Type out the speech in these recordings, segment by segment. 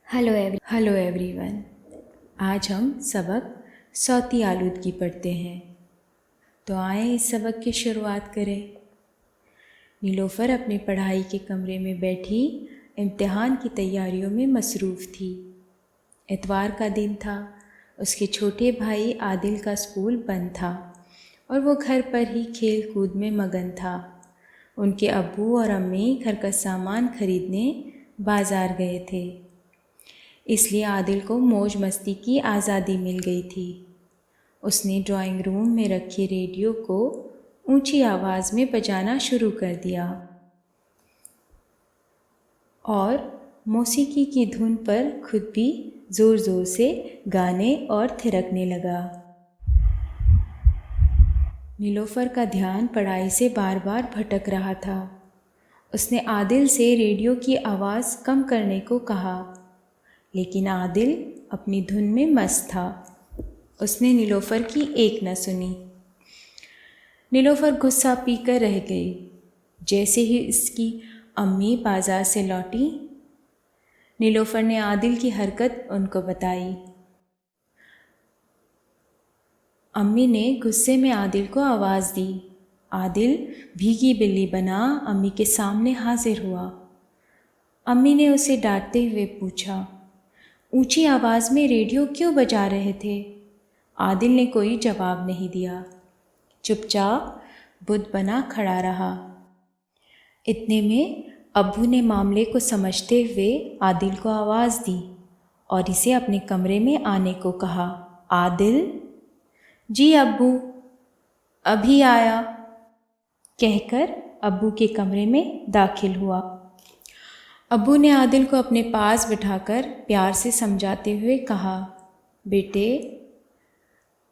Hello everyone. आज हम सबक सौती आलूदगी पढ़ते हैं। तो आए इस सबक की शुरुआत करें। नीलोफ़र अपनी पढ़ाई के कमरे में बैठी इम्तिहान की तैयारियों में मसरूफ़ थी। इतवार का दिन था। उसके छोटे भाई आदिल का स्कूल बंद था और वो घर पर ही खेल कूद में मगन था। उनके अब्बू और अम्मी घर का सामान खरीदने बाज़ार गए थे, इसलिए आदिल को मौज मस्ती की आज़ादी मिल गई थी। उसने ड्राइंग रूम में रखे रेडियो को ऊंची आवाज़ में बजाना शुरू कर दिया और मौसीकी की धुन पर खुद भी ज़ोर ज़ोर से गाने और थिरकने लगा। नीलोफ़र का ध्यान पढ़ाई से बार बार भटक रहा था। उसने आदिल से रेडियो की आवाज़ कम करने को कहा, लेकिन आदिल अपनी धुन में मस्त था। उसने नीलोफ़र की एक न सुनी। नीलोफ़र गुस्सा पीकर रह गई। जैसे ही इसकी अम्मी बाज़ार से लौटी, नीलोफ़र ने आदिल की हरकत उनको बताई। अम्मी ने गुस्से में आदिल को आवाज़ दी। आदिल भीगी बिल्ली बना अम्मी के सामने हाजिर हुआ। अम्मी ने उसे डांटते हुए पूछा, ऊंची आवाज़ में रेडियो क्यों बजा रहे थे? आदिल ने कोई जवाब नहीं दिया, चुपचाप बुत बना खड़ा रहा। इतने में अब्बू ने मामले को समझते हुए आदिल को आवाज़ दी और इसे अपने कमरे में आने को कहा। आदिल, जी अब्बू, अभी आया, कहकर अब्बू के कमरे में दाखिल हुआ। अब्बू ने आदिल को अपने पास बिठाकर प्यार से समझाते हुए कहा, बेटे,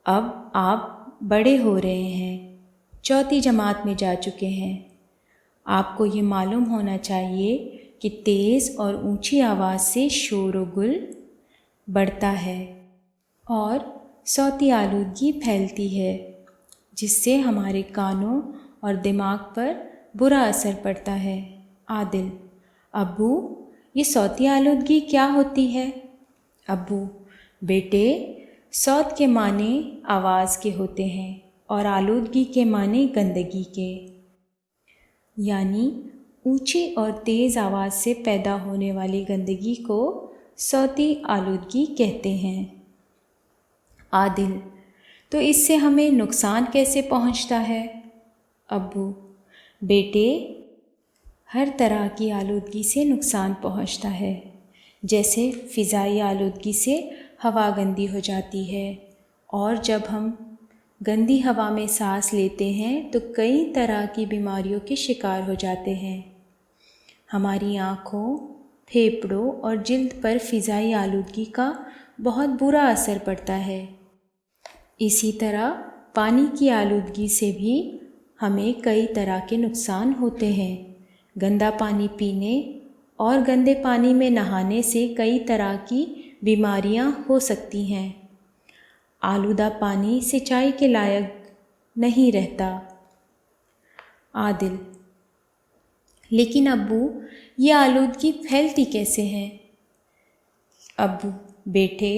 अब आप बड़े हो रहे हैं, चौथी जमात में जा चुके हैं। आपको ये मालूम होना चाहिए कि तेज़ और ऊंची आवाज़ से शोर व गुल बढ़ता है और सौती आलूदगी फैलती है, जिससे हमारे कानों और दिमाग पर बुरा असर पड़ता है। आदिल, अब्बू, ये सौती आलूदगी क्या होती है? अब्बू, बेटे, सौत के माने आवाज़ के होते हैं और आलूदगी के माने गंदगी के, यानी ऊंची और तेज़ आवाज़ से पैदा होने वाली गंदगी को सौती आलूदगी कहते हैं। आदिल, तो इससे हमें नुकसान कैसे पहुंचता है? अब्बू, बेटे, हर तरह की आलूदगी से नुकसान पहुंचता है। जैसे फ़िज़ाई आलूदगी से हवा गंदी हो जाती है और जब हम गंदी हवा में सांस लेते हैं तो कई तरह की बीमारियों के शिकार हो जाते हैं। हमारी आँखों, फेफड़ों और जिल्द पर फ़िज़ाई आलूदगी का बहुत बुरा असर पड़ता है। इसी तरह पानी की आलूदगी से भी हमें कई तरह के नुकसान होते हैं। गंदा पानी पीने और गंदे पानी में नहाने से कई तरह की बीमारियां हो सकती हैं। आलूदा पानी सिंचाई के लायक नहीं रहता। आदिल, लेकिन अब्बू, ये आलूदगी फैलती कैसे है? अब्बू, बेटे,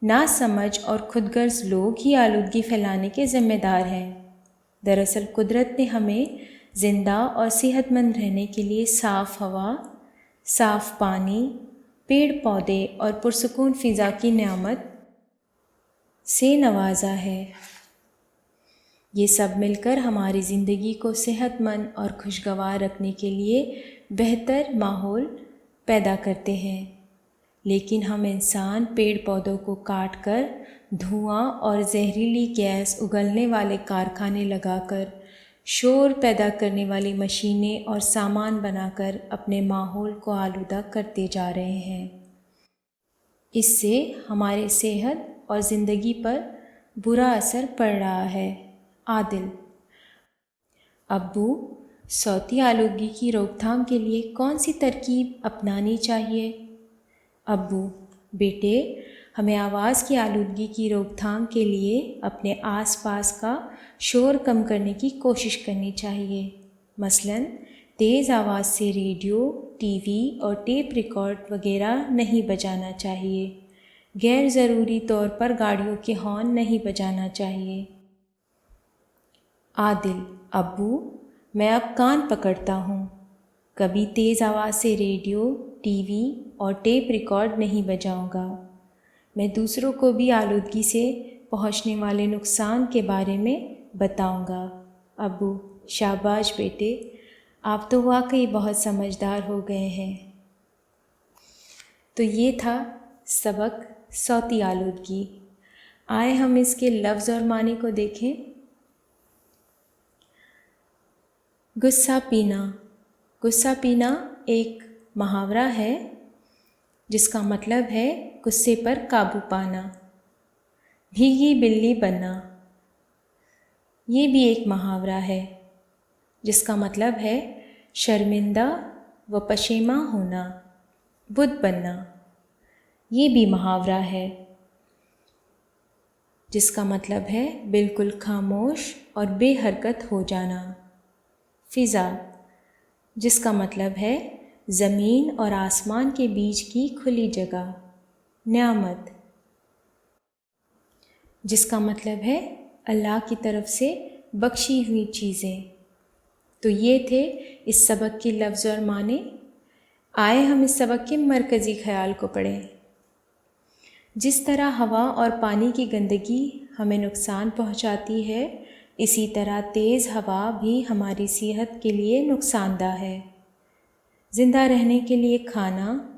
नासमझ और खुदगर्ज लोग ही आलूदगी फैलाने के ज़िम्मेदार हैं। दरअसल कुदरत ने हमें ज़िंदा और सेहतमंद रहने के लिए साफ़ हवा, साफ़ पानी, पेड़ पौधे और पुरसुकून फ़िज़ा की नेमत से नवाजा है। ये सब मिलकर हमारी ज़िंदगी को सेहतमंद और खुशगवार रखने के लिए बेहतर माहौल पैदा करते हैं। लेकिन हम इंसान पेड़ पौधों को काट कर धुआं और जहरीली गैस उगलने वाले कारखाने लगाकर, शोर पैदा करने वाली मशीनें और सामान बनाकर अपने माहौल को आलूदा करते जा रहे हैं। इससे हमारे सेहत और ज़िंदगी पर बुरा असर पड़ रहा है। आदिल, अब्बू, सौती आलूदगी की रोकथाम के लिए कौन सी तरकीब अपनानी चाहिए? अब्बू, बेटे, हमें आवाज़ की आलूदगी की रोकथाम के लिए अपने आसपास का शोर कम करने की कोशिश करनी चाहिए। मसलन تیز آواز سے ریڈیو، ٹی وی اور ٹیپ ریکارڈ وغیرہ نہیں بجانا چاہیے۔ غیر ضروری طور پر گاڑیوں کے ہارن نہیں بجانا چاہیے۔ عادل: ابو، میں اب کان پکڑتا ہوں، کبھی تیز آواز سے ریڈیو، ٹی وی اور ٹیپ ریکارڈ نہیں بجاؤں گا۔ میں دوسروں کو بھی آلودگی سے پہنچنے والے نقصان کے بارے میں بتاؤں گا۔ ابو: شاباش بیٹے، آپ تو واقعی بہت سمجھدار ہو گئے ہیں۔ تو یہ تھا سبق صوتی آلودگی۔ آئے ہم اس کے لفظ اور معنی کو دیکھیں۔ غصہ پینا۔ غصہ پینا ایک محاورہ ہے جس کا مطلب ہے غصے پر قابو پانا۔ بھیگی بلی بننا، یہ بھی ایک محاورہ ہے جس کا مطلب ہے شرمندہ و پشیماں ہونا۔ بدھ بننا، یہ بھی محاورہ ہے جس کا مطلب ہے بالکل خاموش اور بے حرکت ہو جانا۔ فضا، جس کا مطلب ہے زمین اور آسمان کے بیچ کی کھلی جگہ۔ نعمت، جس کا مطلب ہے اللہ کی طرف سے بخشی ہوئی چیزیں۔ تو یہ تھے اس سبق کے لفظ اور معنی۔ آئے ہم اس سبق کے مرکزی خیال کو پڑھیں۔ جس طرح ہوا اور پانی کی گندگی ہمیں نقصان پہنچاتی ہے، اسی طرح تیز ہوا بھی ہماری صحت کے لیے نقصان دہ ہے۔ زندہ رہنے کے لیے کھانا،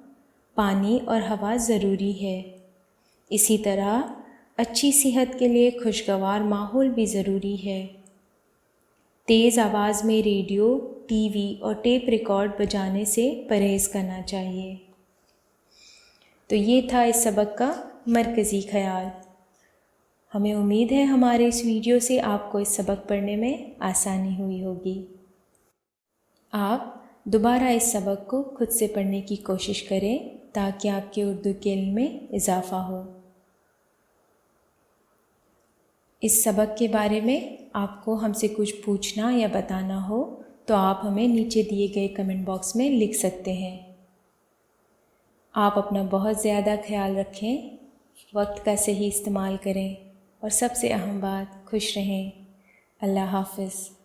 پانی اور ہوا ضروری ہے۔ اسی طرح اچھی صحت کے لیے خوشگوار ماحول بھی ضروری ہے۔ تیز آواز میں ریڈیو، ٹی وی اور ٹیپ ریکارڈ بجانے سے پرہیز کرنا چاہیے۔ تو یہ تھا اس سبق کا مرکزی خیال۔ ہمیں امید ہے ہمارے اس ویڈیو سے آپ کو اس سبق پڑھنے میں آسانی ہوئی ہوگی۔ آپ دوبارہ اس سبق کو خود سے پڑھنے کی کوشش کریں تاکہ آپ کے اردو کے علم میں اضافہ ہو۔ اس سبق کے بارے میں آپ کو ہم سے کچھ پوچھنا یا بتانا ہو تو آپ ہمیں نیچے دیے گئے کمنٹ باکس میں لکھ سکتے ہیں۔ آپ اپنا بہت زیادہ خیال رکھیں، وقت کا صحیح استعمال کریں اور سب سے اہم بات، خوش رہیں۔ اللہ حافظ۔